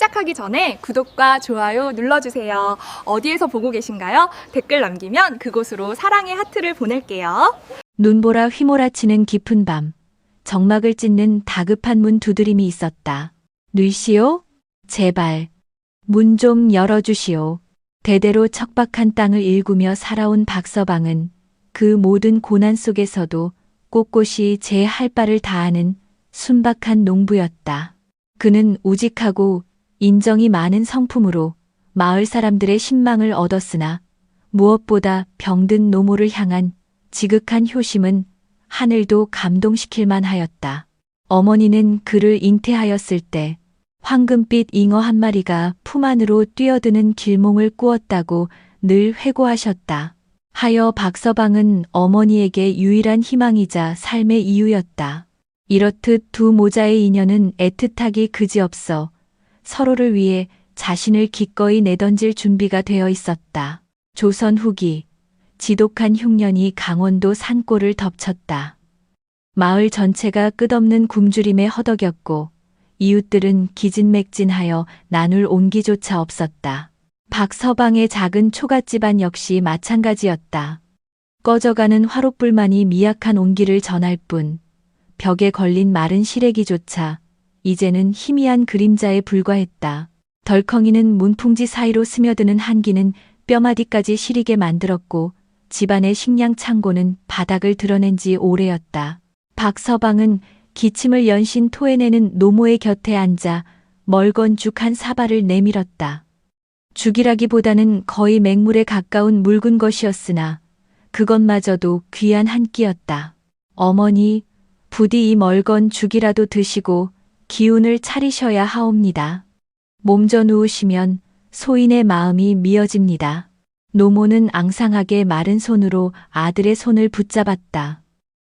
시작하기 전에 구독과 좋아요 눌러주세요. 어디에서 보고 계신가요? 댓글 남기면 그곳으로 사랑의 하트를 보낼게요. 눈보라 휘몰아치는 깊은 밤, 정막을 찢는 다급한 문 두드림이 있었다. 누이시오? 제발, 문 좀 열어주시오. 대대로 척박한 땅을 일구며 살아온 박서방은 그 모든 고난 속에서도 꼿꼿이 제 할 바를 다하는 순박한 농부였다. 그는 우직하고 인정이 많은 성품으로 마을 사람들의 신망을 얻었으나 무엇보다 병든 노모를 향한 지극한 효심은 하늘도 감동시킬 만하였다. 어머니는 그를 잉태하였을 때 황금빛 잉어 한 마리가 품 안으로 뛰어드는 길몽을 꾸었다고 늘 회고하셨다. 하여 박서방은 어머니에게 유일한 희망이자 삶의 이유였다. 이렇듯 두 모자의 인연은 애틋하기 그지없어 서로를 위해 자신을 기꺼이 내던질 준비가 되어 있었다. 조선 후기 지독한 흉년이 강원도 산골을 덮쳤다. 마을 전체가 끝없는 굶주림에 허덕였고 이웃들은 기진맥진하여 나눌 온기조차 없었다. 박서방의 작은 초가집안 역시 마찬가지였다. 꺼져가는 화롯불만이 미약한 온기를 전할 뿐 벽에 걸린 마른 시래기조차 이제는 희미한 그림자에 불과했다. 덜컹이는 문풍지 사이로 스며드는 한기는 뼈마디까지 시리게 만들었고 집안의 식량 창고는 바닥을 드러낸 지 오래였다. 박서방은 기침을 연신 토해내는 노모의 곁에 앉아 멀건 죽 한 사발을 내밀었다. 죽이라기보다는 거의 맹물에 가까운 묽은 것이었으나 그것마저도 귀한 한 끼였다. 어머니, 부디 이 멀건 죽이라도 드시고 기운을 차리셔야 하옵니다. 몸져 누우시면 소인의 마음이 미어집니다. 노모는 앙상하게 마른 손으로 아들의 손을 붙잡았다.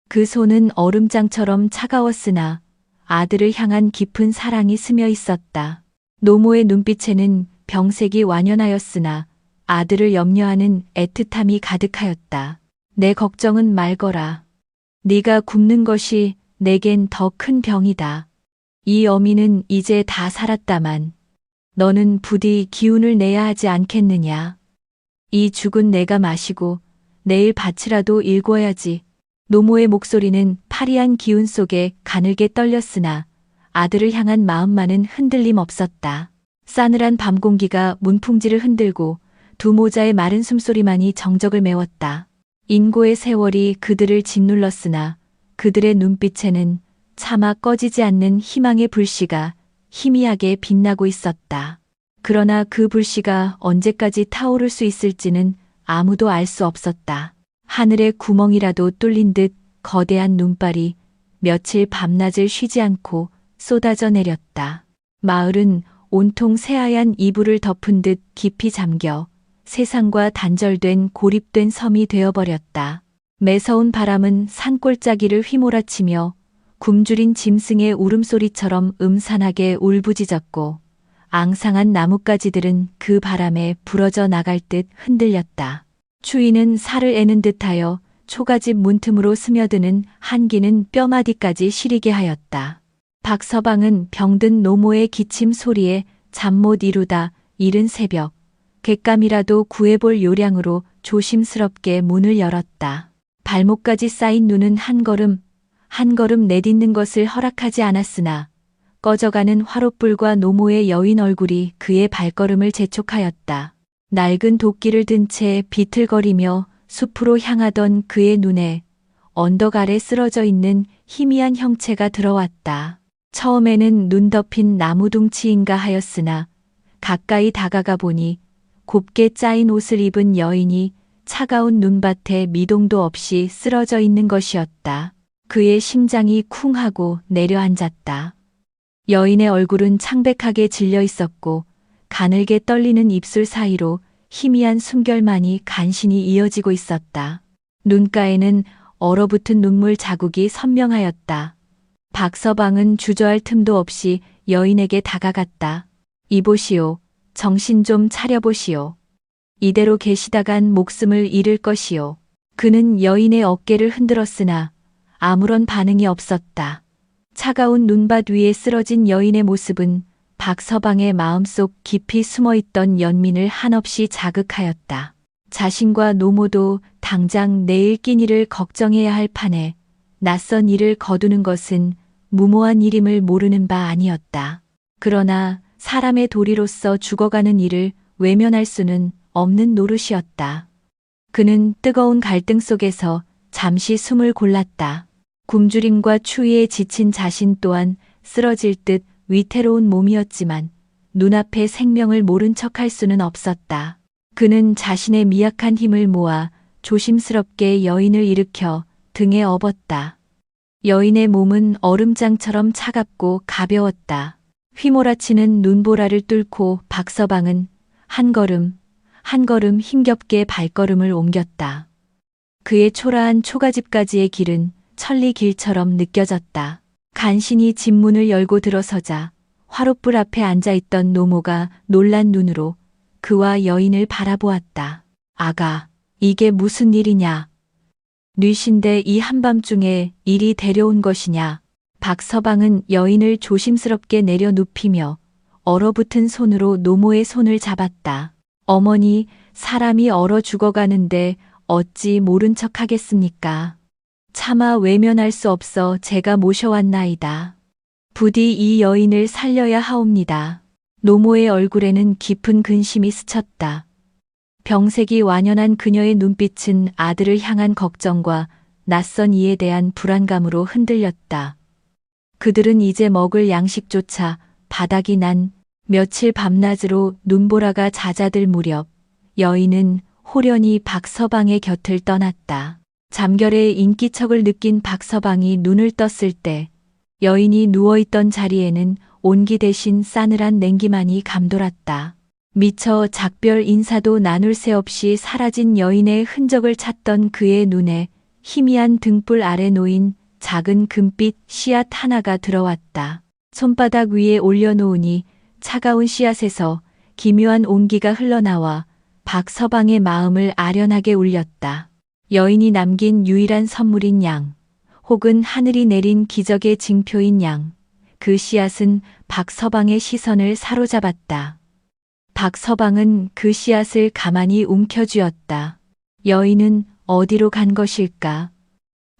그 손은 얼음장처럼 차가웠으나 아들을 향한 깊은 사랑이 스며 있었다. 노모의 눈빛에는 병색이 완연하였으나 아들을 염려하는 애틋함이 가득하였다. 내 걱정은 말거라. 네가 굶는 것이 내겐 더 큰 병이다. 이 어미는 이제 다 살았다만 너는 부디 기운을 내야 하지 않겠느냐. 이 죽은 내가 마시고 내일 밭이라도 일궈야지. 노모의 목소리는 파리한 기운 속에 가늘게 떨렸으나 아들을 향한 마음만은 흔들림 없었다. 싸늘한 밤 공기가 문풍지를 흔들고 두 모자의 마른 숨소리만이 정적을 메웠다. 인고의 세월이 그들을 짓눌렀으나 그들의 눈빛에는 차마 꺼지지 않는 희망의 불씨가 희미하게 빛나고 있었다. 그러나 그 불씨가 언제까지 타오를 수 있을지는 아무도 알 수 없었다. 하늘의 구멍이라도 뚫린 듯 거대한 눈발이 며칠 밤낮을 쉬지 않고 쏟아져 내렸다. 마을은 온통 새하얀 이불을 덮은 듯 깊이 잠겨 세상과 단절된 고립된 섬이 되어버렸다. 매서운 바람은 산골짜기를 휘몰아치며 굶주린 짐승의 울음소리처럼 음산하게 울부짖었고 앙상한 나뭇가지들은 그 바람에 부러져 나갈 듯 흔들렸다. 추위는 살을 애는 듯하여 초가집 문틈으로 스며드는 한기는 뼈마디까지 시리게 하였다. 박서방은 병든 노모의 기침 소리에 잠 못 이루다 이른 새벽 곶감이라도 구해볼 요량으로 조심스럽게 문을 열었다. 발목까지 쌓인 눈은 한 걸음 내딛는 것을 허락하지 않았으나 꺼져가는 화롯불과 노모의 여인 얼굴이 그의 발걸음을 재촉하였다. 낡은 도끼를 든 채 비틀거리며 숲으로 향하던 그의 눈에 언덕 아래 쓰러져 있는 희미한 형체가 들어왔다. 처음에는 눈 덮인 나무둥치인가 하였으나 가까이 다가가 보니 곱게 짜인 옷을 입은 여인이 차가운 눈밭에 미동도 없이 쓰러져 있는 것이었다. 그의 심장이 쿵하고 내려앉았다. 여인의 얼굴은 창백하게 질려 있었고 가늘게 떨리는 입술 사이로 희미한 숨결만이 간신히 이어지고 있었다. 눈가에는 얼어붙은 눈물 자국이 선명하였다. 박서방은 주저할 틈도 없이 여인에게 다가갔다. 이보시오. 정신 좀 차려보시오. 이대로 계시다간 목숨을 잃을 것이오. 그는 여인의 어깨를 흔들었으나 아무런 반응이 없었다. 차가운 눈밭 위에 쓰러진 여인의 모습은 박서방의 마음속 깊이 숨어있던 연민을 한없이 자극하였다. 자신과 노모도 당장 내일 끼니를 걱정해야 할 판에 낯선 일을 거두는 것은 무모한 일임을 모르는 바 아니었다. 그러나 사람의 도리로서 죽어가는 일을 외면할 수는 없는 노릇이었다. 그는 뜨거운 갈등 속에서 잠시 숨을 골랐다. 굶주림과 추위에 지친 자신 또한 쓰러질 듯 위태로운 몸이었지만 눈앞의 생명을 모른 척할 수는 없었다. 그는 자신의 미약한 힘을 모아 조심스럽게 여인을 일으켜 등에 업었다. 여인의 몸은 얼음장처럼 차갑고 가벼웠다. 휘몰아치는 눈보라를 뚫고 박서방은 한 걸음 한 걸음 힘겹게 발걸음을 옮겼다. 그의 초라한 초가집까지의 길은 천리길처럼 느껴졌다. 간신히 집문을 열고 들어서자 화롯불 앞에 앉아있던 노모가 놀란 눈으로 그와 여인을 바라보았다. 아가, 이게 무슨 일이냐? 뉘신데 이 한밤중에 이리 데려온 것이냐? 박서방은 여인을 조심스럽게 내려 눕히며 얼어붙은 손으로 노모의 손을 잡았다. 어머니, 사람이 얼어 죽어가는데 어찌 모른 척 하겠습니까? 차마 외면할 수 없어 제가 모셔왔나이다. 부디 이 여인을 살려야 하옵니다. 노모의 얼굴에는 깊은 근심이 스쳤다. 병색이 완연한 그녀의 눈빛은 아들을 향한 걱정과 낯선 이에 대한 불안감으로 흔들렸다. 그들은 이제 먹을 양식조차 바닥이 난 며칠 밤낮으로 눈보라가 잦아들 무렵 여인은 호련히 박서방의 곁을 떠났다. 잠결에 인기척을 느낀 박서방이 눈을 떴을 때 여인이 누워있던 자리에는 온기 대신 싸늘한 냉기만이 감돌았다. 미처 작별 인사도 나눌 새 없이 사라진 여인의 흔적을 찾던 그의 눈에 희미한 등불 아래 놓인 작은 금빛 씨앗 하나가 들어왔다. 손바닥 위에 올려놓으니 차가운 씨앗에서 기묘한 온기가 흘러나와 박서방의 마음을 아련하게 울렸다. 여인이 남긴 유일한 선물인 양, 혹은 하늘이 내린 기적의 징표인 양, 그 씨앗은 박서방의 시선을 사로잡았다. 박서방은 그 씨앗을 가만히 움켜쥐었다. 여인은 어디로 간 것일까?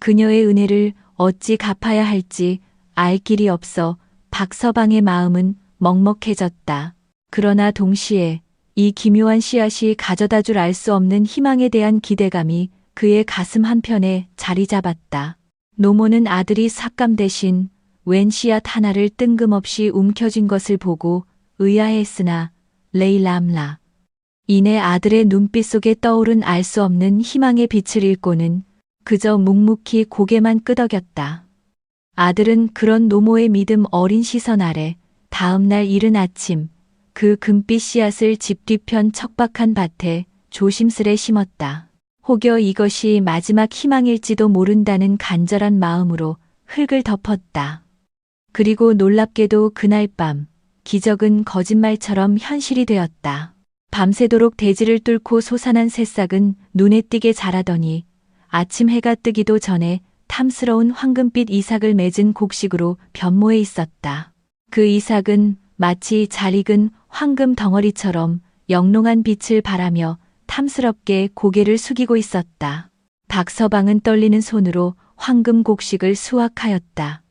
그녀의 은혜를 어찌 갚아야 할지 알 길이 없어 박서방의 마음은 먹먹해졌다. 그러나 동시에 이 기묘한 씨앗이 가져다 줄 알 수 없는 희망에 대한 기대감이 그의 가슴 한편에 자리 잡았다. 노모는 아들이 삭감 대신 웬 씨앗 하나를 뜬금없이 움켜쥔 것을 보고 의아했으나 레일람라. 이내 아들의 눈빛 속에 떠오른 알 수 없는 희망의 빛을 읽고는 그저 묵묵히 고개만 끄덕였다. 아들은 그런 노모의 믿음 어린 시선 아래 다음 날 이른 아침 그 금빛 씨앗을 집 뒤편 척박한 밭에 조심스레 심었다. 혹여 이것이 마지막 희망일지도 모른다는 간절한 마음으로 흙을 덮었다. 그리고 놀랍게도 그날 밤 기적은 거짓말처럼 현실이 되었다. 밤새도록 대지를 뚫고 솟아난 새싹은 눈에 띄게 자라더니 아침 해가 뜨기도 전에 탐스러운 황금빛 이삭을 맺은 곡식으로 변모해 있었다. 그 이삭은 마치 잘 익은 황금 덩어리처럼 영롱한 빛을 발하며 탐스럽게 고개를 숙이고 있었다. 박서방은 떨리는 손으로 황금 곡식을 수확하였다.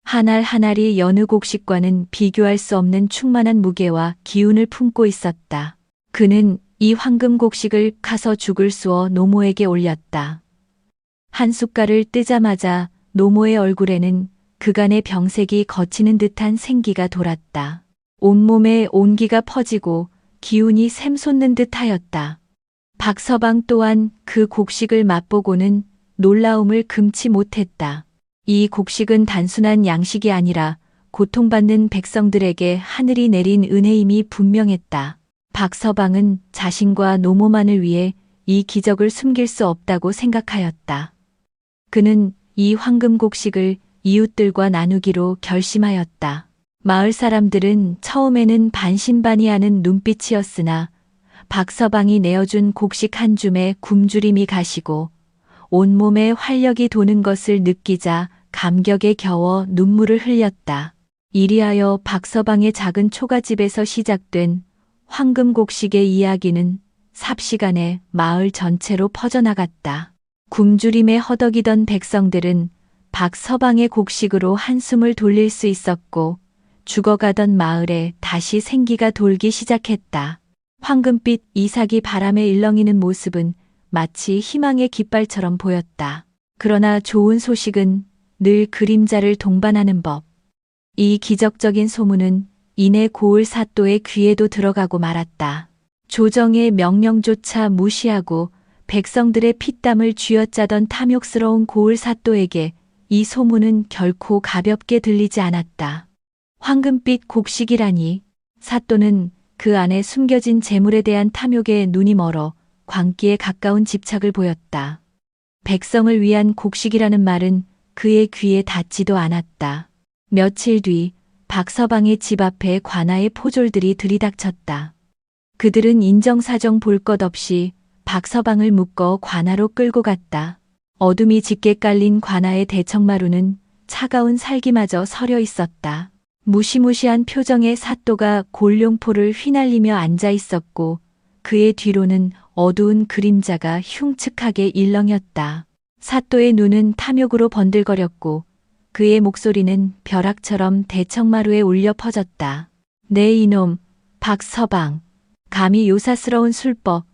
한 알 한 알이 여느 곡식과는 비교할 수 없는 충만한 무게와 기운을 품고 있었다. 그는 이 황금 곡식을 카서 죽을 쑤어 노모에게 올렸다. 한 숟갈을 뜨자마자 노모의 얼굴에는 그간의 병색이 거치는 듯한 생기가 돌았다. 온몸에 온기가 퍼지고 기운이 샘솟는 듯하였다. 박서방 또한 그 곡식을 맛보고는 놀라움을 금치 못했다. 이 곡식은 단순한 양식이 아니라 고통받는 백성들에게 하늘이 내린 은혜임이 분명했다. 박서방은 자신과 노모만을 위해 이 기적을 숨길 수 없다고 생각하였다. 그는 이 황금 곡식을 이웃들과 나누기로 결심하였다. 마을 사람들은 처음에는 반신반의하는 눈빛이었으나 박서방이 내어준 곡식 한 줌에 굶주림이 가시고 온몸에 활력이 도는 것을 느끼자 감격에 겨워 눈물을 흘렸다. 이리하여 박서방의 작은 초가집에서 시작된 황금곡식의 이야기는 삽시간에 마을 전체로 퍼져나갔다. 굶주림에 허덕이던 백성들은 박서방의 곡식으로 한숨을 돌릴 수 있었고 죽어가던 마을에 다시 생기가 돌기 시작했다. 황금빛 이삭이 바람에 일렁이는 모습은 마치 희망의 깃발처럼 보였다. 그러나 좋은 소식은 늘 그림자를 동반하는 법. 이 기적적인 소문은 이내 고을 사또의 귀에도 들어가고 말았다. 조정의 명령조차 무시하고 백성들의 피땀을 쥐어짜던 탐욕스러운 고을 사또에게 이 소문은 결코 가볍게 들리지 않았다. 황금빛 곡식이라니 사또는 그 안에 숨겨진 재물에 대한 탐욕에 눈이 멀어 광기에 가까운 집착을 보였다. 백성을 위한 곡식이라는 말은 그의 귀에 닿지도 않았다. 며칠 뒤 박서방의 집 앞에 관아의 포졸들이 들이닥쳤다. 그들은 인정사정 볼 것 없이 박서방을 묶어 관아로 끌고 갔다. 어둠이 짙게 깔린 관아의 대청마루는 차가운 살기마저 서려 있었다. 무시무시한 표정의 사또가 골룡포를 휘날리며 앉아 있었고 그의 뒤로는 어두운 그림자가 흉측하게 일렁였다. 사또의 눈은 탐욕으로 번들거렸고 그의 목소리는 벼락처럼 대청마루에 울려 퍼졌다. 네 이놈, 박서방. 감히 요사스러운 술법,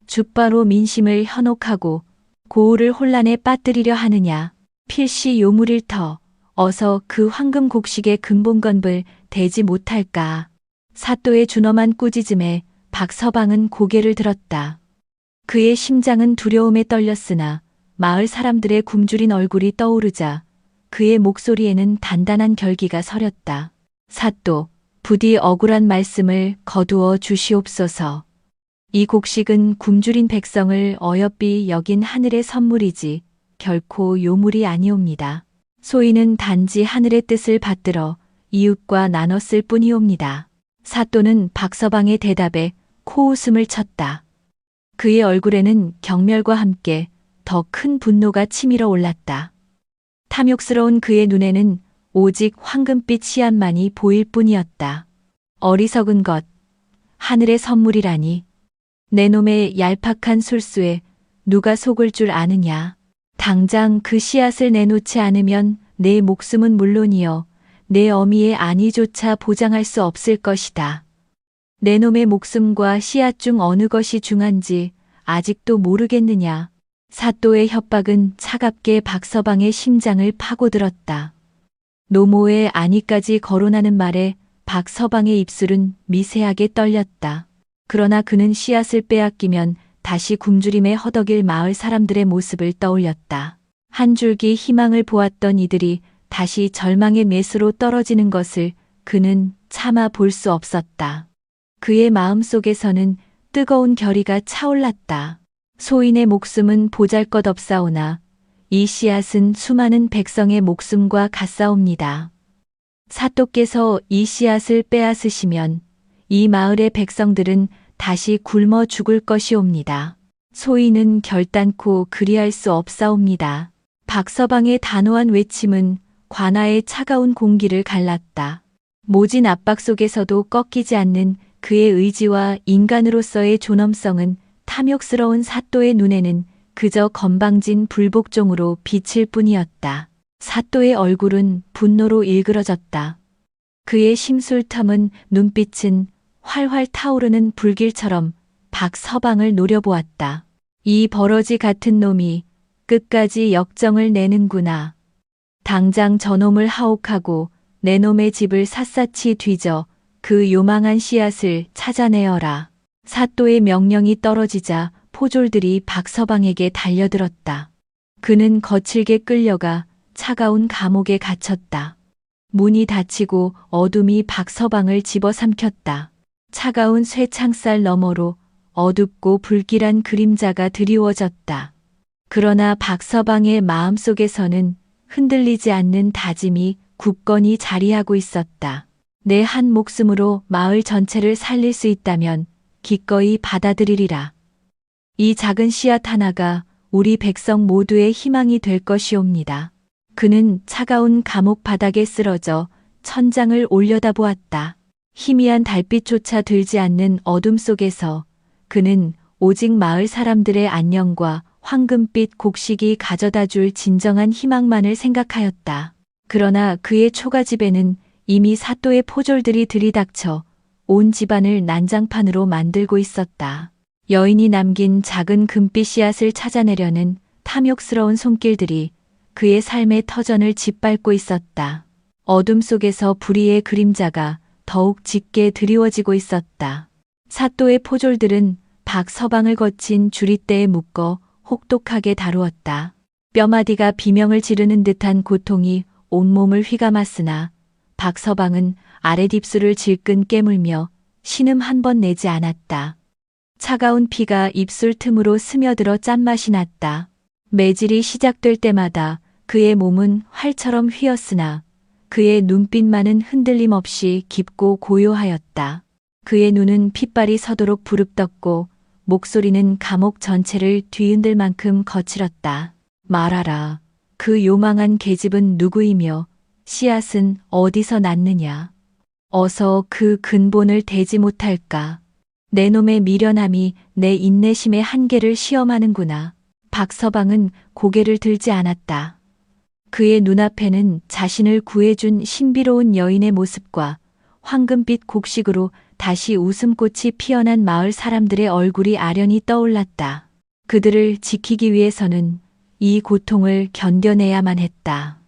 줏바로 민심을 현혹하고 고을을 혼란에 빠뜨리려 하느냐. 필시 요물일 터. 어서 그 황금 곡식의 근본건불 대지 못할까. 사또의 준엄한 꾸짖음에 박서방은 고개를 들었다. 그의 심장은 두려움에 떨렸으나 마을 사람들의 굶주린 얼굴이 떠오르자 그의 목소리에는 단단한 결기가 서렸다. 사또, 부디 억울한 말씀을 거두어 주시옵소서. 이 곡식은 굶주린 백성을 어여삐 여긴 하늘의 선물이지 결코 요물이 아니옵니다. 소인은 단지 하늘의 뜻을 받들어 이웃과 나눴을 뿐이옵니다. 사또는 박서방의 대답에 코웃음을 쳤다. 그의 얼굴에는 경멸과 함께 더 큰 분노가 치밀어 올랐다. 탐욕스러운 그의 눈에는 오직 황금빛 씨앗만이 보일 뿐이었다. 어리석은 것, 하늘의 선물이라니. 내 놈의 얄팍한 술수에 누가 속을 줄 아느냐. 당장 그 씨앗을 내놓지 않으면 내 목숨은 물론이요 내 어미의 안위조차 보장할 수 없을 것이다. 내 놈의 목숨과 씨앗 중 어느 것이 중한지 아직도 모르겠느냐. 사또의 협박은 차갑게 박서방의 심장을 파고들었다. 노모의 안위까지 거론하는 말에 박서방의 입술은 미세하게 떨렸다. 그러나 그는 씨앗을 빼앗기면 다시 굶주림에 허덕일 마을 사람들의 모습을 떠올렸다. 한 줄기 희망을 보았던 이들이 다시 절망의 메스로 떨어지는 것을 그는 차마 볼 수 없었다. 그의 마음속에서는 뜨거운 결의가 차올랐다. 소인의 목숨은 보잘것없사오나 이 씨앗은 수많은 백성의 목숨과 같사옵니다. 사또께서 이 씨앗을 빼앗으시면 이 마을의 백성들은 다시 굶어 죽을 것이옵니다. 소인은 결단코 그리할 수 없사옵니다. 박서방의 단호한 외침은 관아의 차가운 공기를 갈랐다. 모진 압박 속에서도 꺾이지 않는 그의 의지와 인간으로서의 존엄성은 탐욕스러운 사또의 눈에는 그저 건방진 불복종으로 비칠 뿐이었다. 사또의 얼굴은 분노로 일그러졌다. 그의 심술텀은 눈빛은 활활 타오르는 불길처럼 박서방을 노려보았다. 이 버러지 같은 놈이 끝까지 역정을 내는구나. 당장 저놈을 하옥하고 내 놈의 집을 샅샅이 뒤져 그 요망한 씨앗을 찾아내어라. 사또의 명령이 떨어지자 포졸들이 박서방에게 달려들었다. 그는 거칠게 끌려가 차가운 감옥에 갇혔다. 문이 닫히고 어둠이 박서방을 집어삼켰다. 차가운 쇠창살 너머로 어둡고 불길한 그림자가 드리워졌다. 그러나 박서방의 마음속에서는 흔들리지 않는 다짐이 굳건히 자리하고 있었다. 내 한 목숨으로 마을 전체를 살릴 수 있다면 기꺼이 받아들이리라. 이 작은 씨앗 하나가 우리 백성 모두의 희망이 될 것이옵니다. 그는 차가운 감옥 바닥에 쓰러져 천장을 올려다보았다. 희미한 달빛조차 들지 않는 어둠 속에서 그는 오직 마을 사람들의 안녕과 황금빛 곡식이 가져다 줄 진정한 희망만을 생각하였다. 그러나 그의 초가집에는 이미 사또의 포졸들이 들이닥쳐 온 집안을 난장판으로 만들고 있었다. 여인이 남긴 작은 금빛 씨앗을 찾아내려는 탐욕스러운 손길들이 그의 삶의 터전을 짓밟고 있었다. 어둠 속에서 불의의 그림자가 더욱 짙게 드리워지고 있었다. 사또의 포졸들은 박서방을 거친 주리대에 묶어 혹독하게 다루었다. 뼈마디가 비명을 지르는 듯한 고통이 온몸을 휘감았으나 박서방은 아랫입술을 질끈 깨물며 신음 한 번 내지 않았다. 차가운 피가 입술 틈으로 스며들어 짠맛이 났다. 매질이 시작될 때마다 그의 몸은 활처럼 휘었으나 그의 눈빛만은 흔들림 없이 깊고 고요하였다. 그의 눈은 핏발이 서도록 부릅떴고 목소리는 감옥 전체를 뒤흔들 만큼 거칠었다. 말하라. 그 요망한 계집은 누구이며 씨앗은 어디서 났느냐. 어서 그 근본을 대지 못할까. 내 놈의 미련함이 내 인내심의 한계를 시험하는구나. 박서방은 고개를 들지 않았다. 그의 눈앞에는 자신을 구해준 신비로운 여인의 모습과 황금빛 곡식으로 다시 웃음꽃이 피어난 마을 사람들의 얼굴이 아련히 떠올랐다. 그들을 지키기 위해서는 이 고통을 견뎌내야만 했다.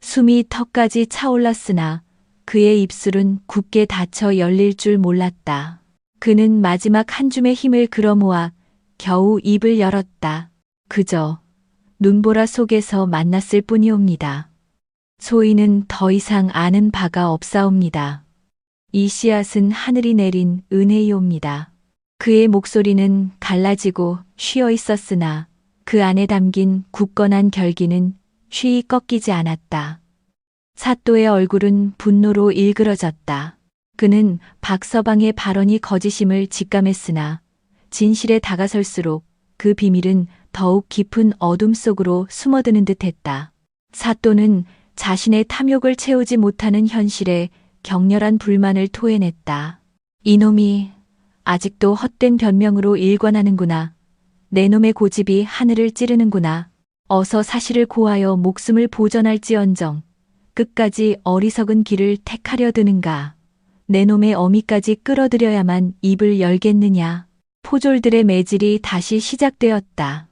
숨이 턱까지 차올랐으나 그의 입술은 굳게 닫혀 열릴 줄 몰랐다. 그는 마지막 한 줌의 힘을 끌어모아 겨우 입을 열었다. 그저 눈보라 속에서 만났을 뿐이옵니다. 소인은 더 이상 아는 바가 없사옵니다. 이 씨앗은 하늘이 내린 은혜이옵니다. 그의 목소리는 갈라지고 쉬어 있었으나 그 안에 담긴 굳건한 결기는 쉬이 꺾이지 않았다. 사또의 얼굴은 분노로 일그러졌다. 그는 박서방의 발언이 거짓임을 직감했으나 진실에 다가설수록 그 비밀은 더욱 깊은 어둠 속으로 숨어드는 듯했다. 사또는 자신의 탐욕을 채우지 못하는 현실에 격렬한 불만을 토해냈다. 이놈이 아직도 헛된 변명으로 일관하는구나. 내 놈의 고집이 하늘을 찌르는구나. 어서 사실을 고하여 목숨을 보전할지언정 끝까지 어리석은 길을 택하려 드는가. 내 놈의 어미까지 끌어들여야만 입을 열겠느냐. 포졸들의 매질이 다시 시작되었다.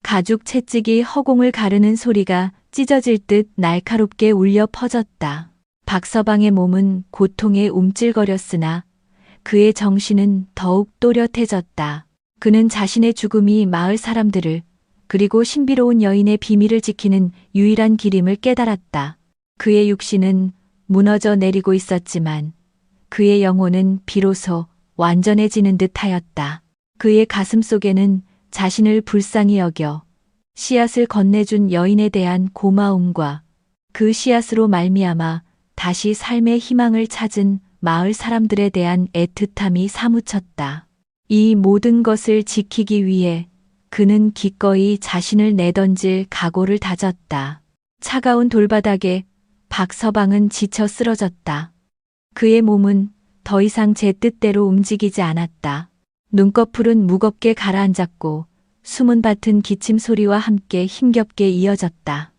가죽 채찍이 허공을 가르는 소리가 찢어질 듯 날카롭게 울려 퍼졌다. 박서방의 몸은 고통에 움찔거렸으나 그의 정신은 더욱 또렷해졌다. 그는 자신의 죽음이 마을 사람들을 그리고 신비로운 여인의 비밀을 지키는 유일한 길임을 깨달았다. 그의 육신은 무너져 내리고 있었지만 그의 영혼은 비로소 완전해지는 듯하였다. 그의 가슴 속에는 자신을 불쌍히 여겨 씨앗을 건네준 여인에 대한 고마움과 그 씨앗으로 말미암아 다시 삶의 희망을 찾은 마을 사람들에 대한 애틋함이 사무쳤다. 이 모든 것을 지키기 위해 그는 기꺼이 자신을 내던질 각오를 다졌다. 차가운 돌바닥에 박서방은 지쳐 쓰러졌다. 그의 몸은 더 이상 제 뜻대로 움직이지 않았다. 눈꺼풀은 무겁게 가라앉았고 숨은 밭은 기침 소리와 함께 힘겹게 이어졌다.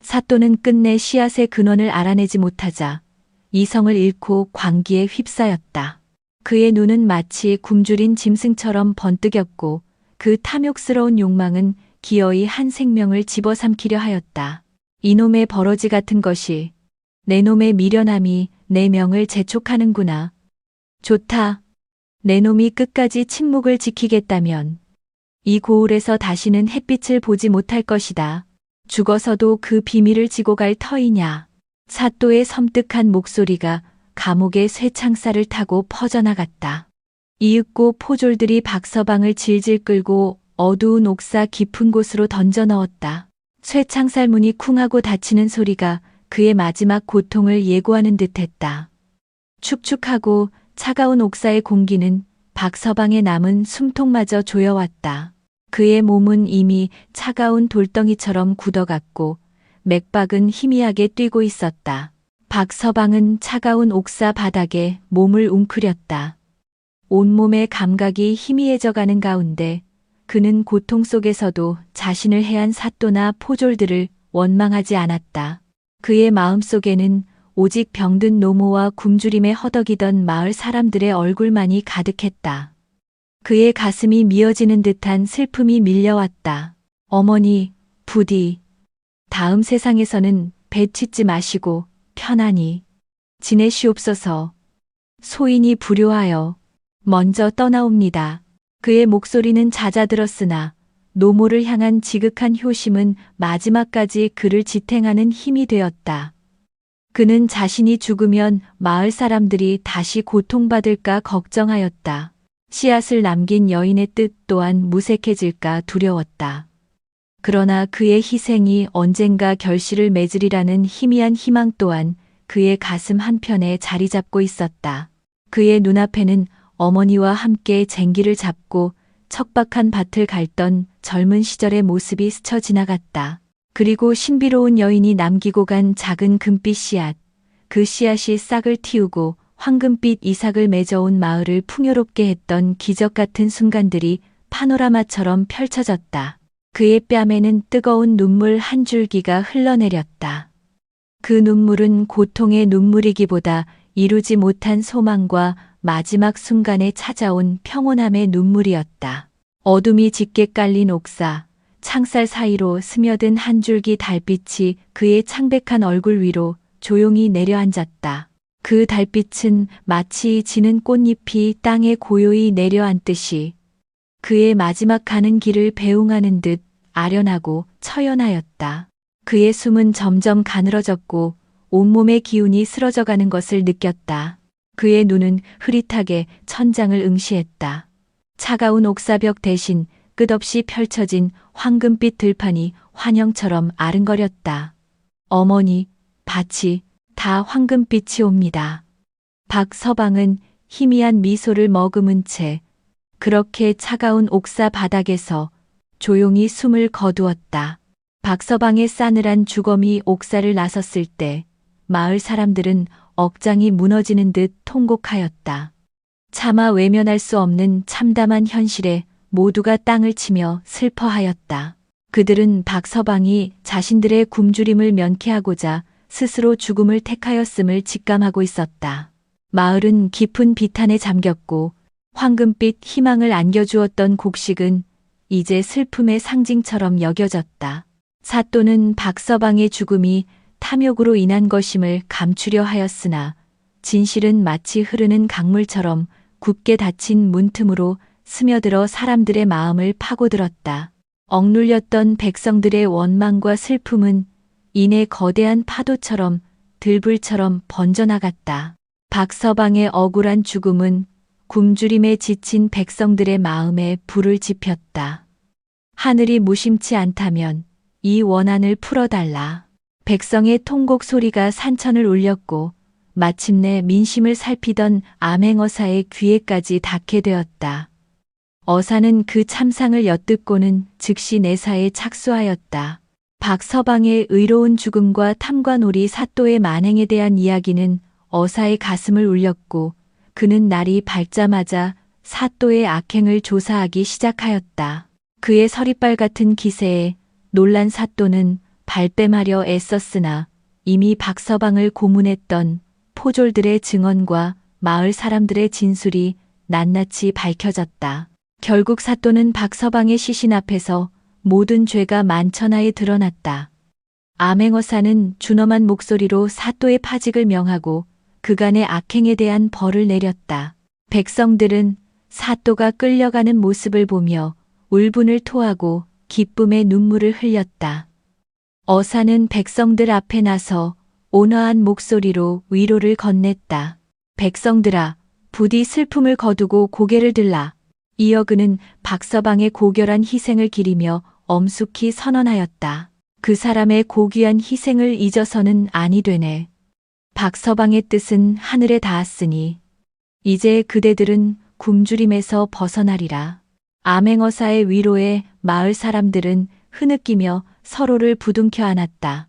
사또는 끝내 씨앗의 근원을 알아내지 못하자 이성을 잃고 광기에 휩싸였다. 그의 눈은 마치 굶주린 짐승처럼 번뜩였고 그 탐욕스러운 욕망은 기어이 한 생명을 집어삼키려 하였다. 이놈의 버러지 같은 것이, 내 놈의 미련함이 내 명을 재촉하는구나. 좋다. 내 놈이 끝까지 침묵을 지키겠다면 이 고을에서 다시는 햇빛을 보지 못할 것이다. 죽어서도 그 비밀을 지고 갈 터이냐. 사또의 섬뜩한 목소리가 감옥의 쇠창살을 타고 퍼져나갔다. 이윽고 포졸들이 박서방을 질질 끌고 어두운 옥사 깊은 곳으로 던져 넣었다. 쇠창살 문이 쿵하고 닫히는 소리가 그의 마지막 고통을 예고하는 듯했다. 축축하고 차가운 옥사의 공기는 박서방의 남은 숨통마저 조여왔다. 그의 몸은 이미 차가운 돌덩이처럼 굳어갔고 맥박은 희미하게 뛰고 있었다. 박서방은 차가운 옥사 바닥에 몸을 웅크렸다. 온몸의 감각이 희미해져가는 가운데 그는 고통 속에서도 자신을 해한 사또나 포졸들을 원망하지 않았다. 그의 마음속에는 오직 병든 노모와 굶주림에 허덕이던 마을 사람들의 얼굴만이 가득했다. 그의 가슴이 미어지는 듯한 슬픔이 밀려왔다. 어머니, 부디, 다음 세상에서는 배 찢지 마시고 편안히 지내시옵소서. 소인이 불효하여 먼저 떠나옵니다. 그의 목소리는 잦아들었으나 노모를 향한 지극한 효심은 마지막까지 그를 지탱하는 힘이 되었다. 그는 자신이 죽으면 마을 사람들이 다시 고통받을까 걱정하였다. 씨앗을 남긴 여인의 뜻 또한 무색해질까 두려웠다. 그러나 그의 희생이 언젠가 결실을 맺으리라는 희미한 희망 또한 그의 가슴 한편에 자리 잡고 있었다. 그의 눈앞에는 어머니와 함께 쟁기를 잡고 척박한 밭을 갈던 젊은 시절의 모습이 스쳐 지나갔다. 그리고 신비로운 여인이 남기고 간 작은 금빛 씨앗, 그 씨앗이 싹을 틔우고 황금빛 이삭을 맺어온 마을을 풍요롭게 했던 기적 같은 순간들이 파노라마처럼 펼쳐졌다. 그의 뺨에는 뜨거운 눈물 한 줄기가 흘러내렸다. 그 눈물은 고통의 눈물이기보다 이루지 못한 소망과 마지막 순간에 찾아온 평온함의 눈물이었다. 어둠이 짙게 깔린 옥사, 창살 사이로 스며든 한 줄기 달빛이 그의 창백한 얼굴 위로 조용히 내려앉았다. 그 달빛은 마치 지는 꽃잎이 땅에 고요히 내려앉듯이 그의 마지막 가는 길을 배웅하는 듯 아련하고 처연하였다. 그의 숨은 점점 가늘어졌고 온몸의 기운이 쓰러져가는 것을 느꼈다. 그의 눈은 흐릿하게 천장을 응시했다. 차가운 옥사벽 대신 끝없이 펼쳐진 황금빛 들판이 환영처럼 아른거렸다. 어머니, 밭이 다 황금빛이 옵니다. 박서방은 희미한 미소를 머금은 채 그렇게 차가운 옥사 바닥에서 조용히 숨을 거두었다. 박서방의 싸늘한 주검이 옥사를 나섰을 때 마을 사람들은 억장이 무너지는 듯 통곡하였다. 차마 외면할 수 없는 참담한 현실에 모두가 땅을 치며 슬퍼하였다. 그들은 박서방이 자신들의 굶주림을 면케하고자 스스로 죽음을 택하였음을 직감하고 있었다. 마을은 깊은 비탄에 잠겼고 황금빛 희망을 안겨주었던 곡식은 이제 슬픔의 상징처럼 여겨졌다. 사또는 박서방의 죽음이 탐욕으로 인한 것임을 감추려 하였으나 진실은 마치 흐르는 강물처럼 굳게 닫힌 문틈으로 스며들어 사람들의 마음을 파고들었다. 억눌렸던 백성들의 원망과 슬픔은 이내 거대한 파도처럼 들불처럼 번져나갔다. 박서방의 억울한 죽음은 굶주림에 지친 백성들의 마음에 불을 지폈다. 하늘이 무심치 않다면 이 원한을 풀어달라. 백성의 통곡 소리가 산천을 울렸고 마침내 민심을 살피던 암행어사의 귀에까지 닿게 되었다. 어사는 그 참상을 엿듣고는 즉시 내사에 착수하였다. 박서방의 의로운 죽음과 탐관오리 사또의 만행에 대한 이야기는 어사의 가슴을 울렸고 그는 날이 밝자마자 사또의 악행을 조사하기 시작하였다. 그의 서리빨 같은 기세에 놀란 사또는 발뺌하려 애썼으나 이미 박서방을 고문했던 포졸들의 증언과 마을 사람들의 진술이 낱낱이 밝혀졌다. 결국 사또는 박서방의 시신 앞에서 모든 죄가 만천하에 드러났다. 암행어사는 준엄한 목소리로 사또의 파직을 명하고 그간의 악행에 대한 벌을 내렸다. 백성들은 사또가 끌려가는 모습을 보며 울분을 토하고 기쁨의 눈물을 흘렸다. 어사는 백성들 앞에 나서 온화한 목소리로 위로를 건넸다. 백성들아, 부디 슬픔을 거두고 고개를 들라. 이어 그는 박서방의 고결한 희생을 기리며 엄숙히 선언하였다. 그 사람의 고귀한 희생을 잊어서는 아니 되네. 박서방의 뜻은 하늘에 닿았으니 이제 그대들은 굶주림에서 벗어나리라. 암행어사의 위로에 마을 사람들은 흐느끼며 서로를 부둥켜 안았다.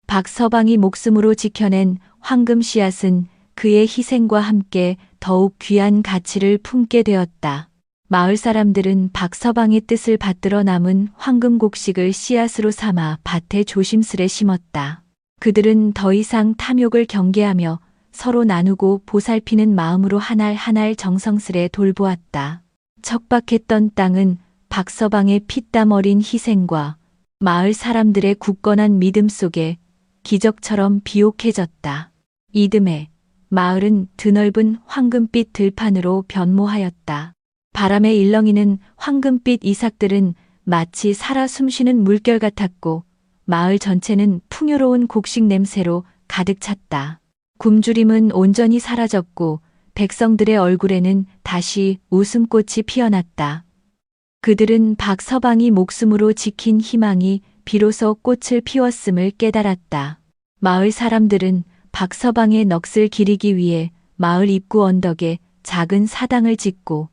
박서방이 목숨으로 지켜낸 황금 씨앗은 그의 희생과 함께 더욱 귀한 가치를 품게 되었다. 마을 사람들은 박서방의 뜻을 받들어 남은 황금 곡식을 씨앗으로 삼아 밭에 조심스레 심었다. 그들은 더 이상 탐욕을 경계하며 서로 나누고 보살피는 마음으로 한 알 한 알 정성스레 돌보았다. 척박했던 땅은 박서방의 피땀 어린 희생과 마을 사람들의 굳건한 믿음 속에 기적처럼 비옥해졌다. 이듬해 마을은 드넓은 황금빛 들판으로 변모하였다. 바람에 일렁이는 황금빛 이삭들은 마치 살아 숨쉬는 물결 같았고 마을 전체는 풍요로운 곡식 냄새로 가득 찼다. 굶주림은 온전히 사라졌고 백성들의 얼굴에는 다시 웃음꽃이 피어났다. 그들은 박서방이 목숨으로 지킨 희망이 비로소 꽃을 피웠음을 깨달았다. 마을 사람들은 박서방의 넋을 기리기 위해 마을 입구 언덕에 작은 사당을 짓고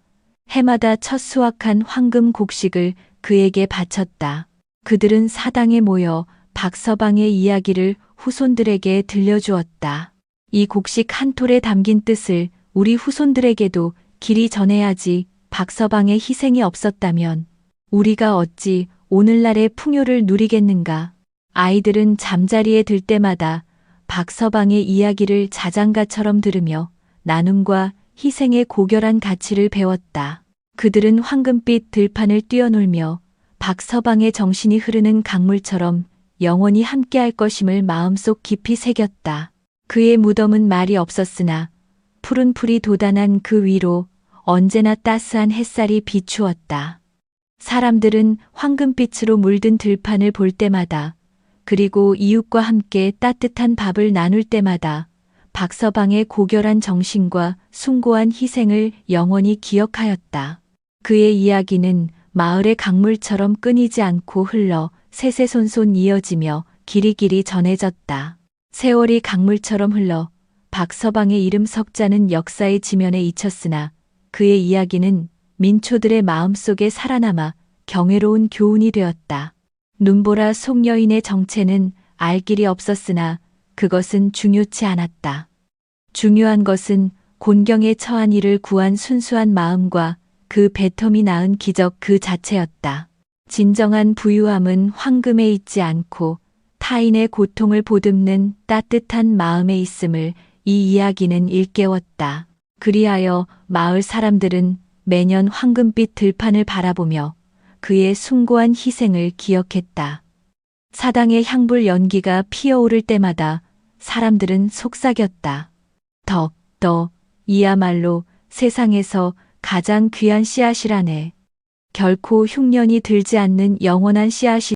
해마다 첫 수확한 황금 곡식을 그에게 바쳤다. 그들은 사당에 모여 박서방의 이야기를 후손들에게 들려주었다. 이 곡식 한 톨에 담긴 뜻을 우리 후손들에게도 길이 전해야지. 박서방의 희생이 없었다면 우리가 어찌 오늘날의 풍요를 누리겠는가. 아이들은 잠자리에 들 때마다 박서방의 이야기를 자장가처럼 들으며 나눔과 희생의 고결한 가치를 배웠다. 그들은 황금빛 들판을 뛰어놀며 박서방의 정신이 흐르는 강물처럼 영원히 함께할 것임을 마음속 깊이 새겼다. 그의 무덤은 말이 없었으나 푸른 풀이 돋아난 그 위로 언제나 따스한 햇살이 비추었다. 사람들은 황금빛으로 물든 들판을 볼 때마다 그리고 이웃과 함께 따뜻한 밥을 나눌 때마다 박서방의 고결한 정신과 숭고한 희생을 영원히 기억하였다. 그의 이야기는 마을의 강물처럼 끊이지 않고 흘러 세세손손 이어지며 길이길이 전해졌다. 세월이 강물처럼 흘러 박서방의 이름 석자는 역사의 지면에 잊혔으나 그의 이야기는 민초들의 마음속에 살아남아 경외로운 교훈이 되었다. 눈보라 속여인의 정체는 알 길이 없었으나 그것은 중요치 않았다. 중요한 것은 곤경에 처한 이를 구한 순수한 마음과 그 뱉음이 낳은 기적 그 자체였다. 진정한 부유함은 황금에 있지 않고 타인의 고통을 보듬는 따뜻한 마음에 있음을 이 이야기는 일깨웠다. 그리하여 마을 사람들은 매년 황금빛 들판을 바라보며 그의 숭고한 희생을 기억했다. 사당의 향불 연기가 피어오를 때마다 사람들은 속삭였다. 더, 이야말로 세상에서 가장 귀한 씨앗이라네. 결코 흉년이 들지 않는 영원한 씨앗이